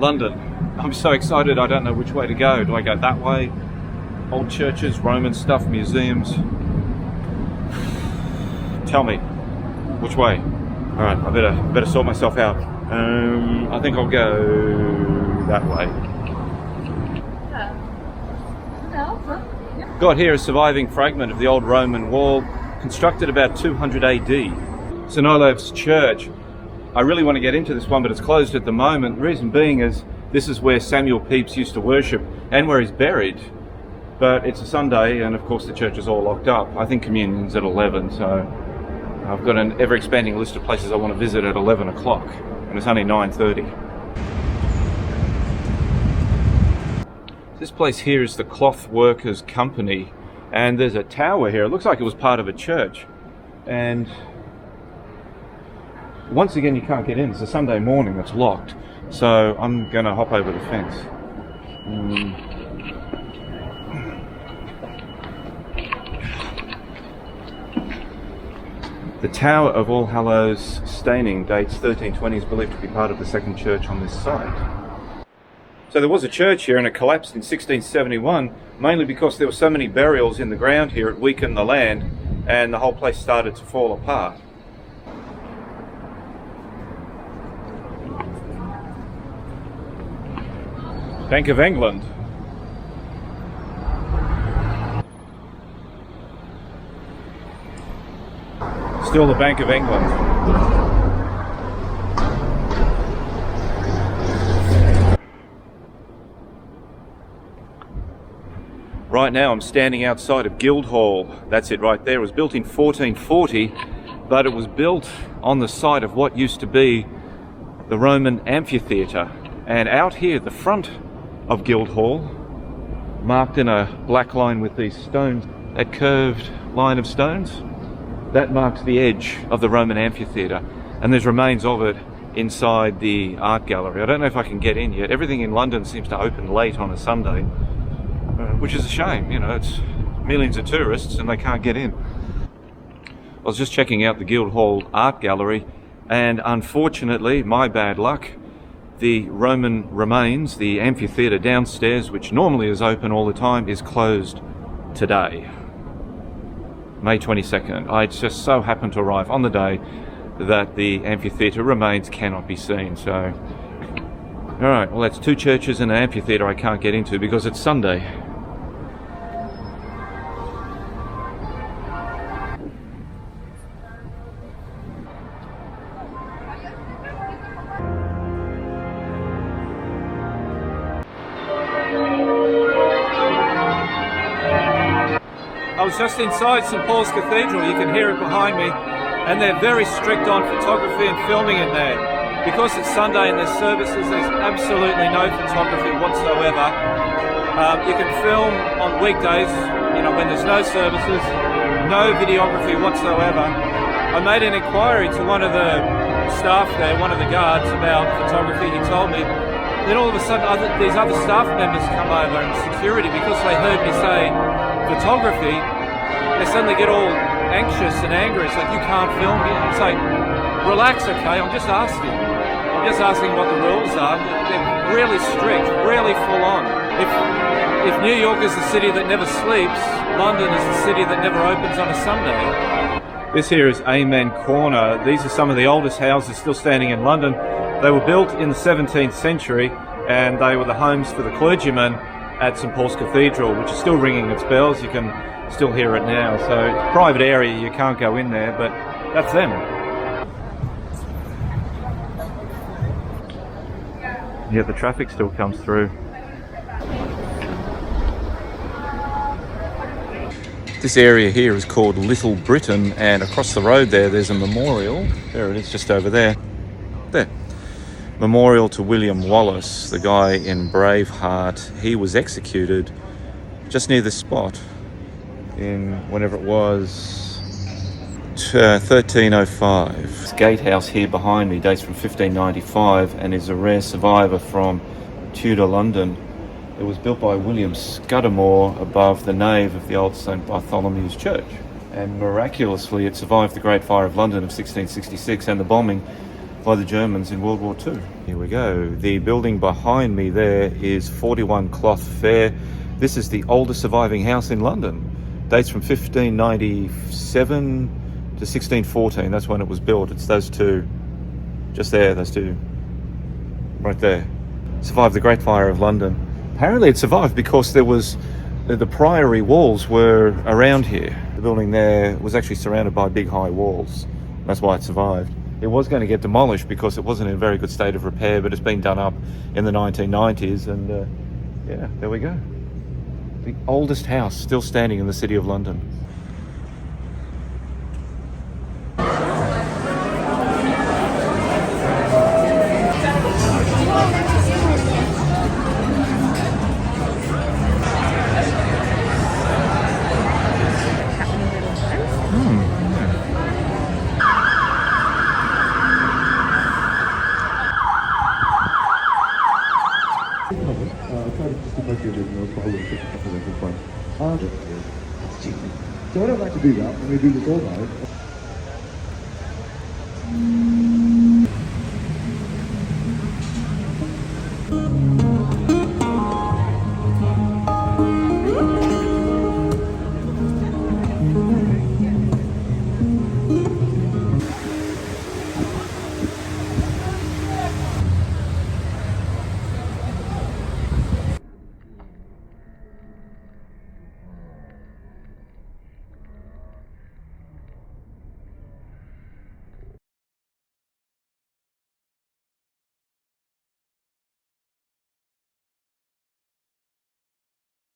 London. I'm so excited, I don't know which way to go. Do I go that way? Old churches, Roman stuff, museums. Tell me, which way? All right, I better sort myself out. I think I'll go that way. Got here a surviving fragment of the old Roman wall, constructed about 200 AD. St. Olaf's Church. I really want to get into this one, but it's closed at the moment. The reason being is this is where Samuel Pepys used to worship and where he's buried. But it's a Sunday, and of course the church is all locked up. I think communion's at 11, so I've got an ever-expanding list of places I want to visit at 11 o'clock, and it's only 9:30. This place here is the Cloth Workers Company, and there's a tower here. It looks like it was part of a church, and once again you can't get in. It's a Sunday morning, it's locked, so I'm going to hop over the fence. The Tower of All Hallows staining dates 1320, is believed to be part of the second church on this site. So there was a church here and it collapsed in 1671, mainly because there were so many burials in the ground here, it weakened the land and the whole place started to fall apart. Bank of England. Still the Bank of England. Right now I'm standing outside of Guildhall. That's it right there. It was built in 1440, but it was built on the site of what used to be the Roman amphitheatre. And out here, the front of Guildhall, marked in a black line with these stones, that curved line of stones, that marks the edge of the Roman amphitheatre, and there's remains of it inside the art gallery. I don't know if I can get in yet. Everything in London seems to open late on a Sunday, which is a shame. You know, it's millions of tourists and they can't get in. I was just checking out the Guildhall art gallery, and unfortunately, my bad luck, the Roman remains, the amphitheatre downstairs, which normally is open all the time, is closed today. May 22nd. I just so happened to arrive on the day that the amphitheatre remains cannot be seen. So, alright, well that's two churches and an amphitheatre I can't get into because it's Sunday. I was just inside St. Paul's Cathedral, you can hear it behind me, and they're very strict on photography and filming in there. Because it's Sunday and there's services, there's absolutely no photography whatsoever. You can film on weekdays, you know, when there's no services, no videography whatsoever. I made an inquiry to one of the staff there, one of the guards, about photography. He told me. Then all of a sudden these other staff members come over and security, because they heard me say photography, they suddenly get all anxious and angry. It's like, you can't film here. It's like, relax, okay, I'm just asking. I'm just asking what the rules are. They're really strict, really full on. If New York is the city that never sleeps, London is the city that never opens on a Sunday. This here is Amen Corner. These are some of the oldest houses still standing in London. They were built in the 17th century and they were the homes for the clergymen at St. Paul's Cathedral, which is still ringing its bells. You can still hear it now. So it's a private area, you can't go in there, but that's them. Yeah, the traffic still comes through. This area here is called Little Britain, and across the road there's a memorial. There it is, just over there. There. Memorial to William Wallace, the guy in Braveheart. He was executed just near this spot in whenever it was 1305. This gatehouse here behind me dates from 1595 and is a rare survivor from Tudor London. It was built by William Scudamore above the nave of the old St. Bartholomew's Church, and miraculously it survived the Great Fire of London of 1666 and the bombing by the Germans in World War II. Here we go. The building behind me there is 41 Cloth Fair. This is the oldest surviving house in London. Dates from 1597 to 1614. That's when it was built. It's those two, just there, those two, right there. Survived the Great Fire of London. Apparently it survived because there was, the priory walls were around here. The building there was actually surrounded by big high walls. That's why it survived. It was going to get demolished because it wasn't in a very good state of repair, but it's been done up in the 1990s, and yeah, there we go. The oldest house still standing in the City of London. So I don't like to do that when we do this all night.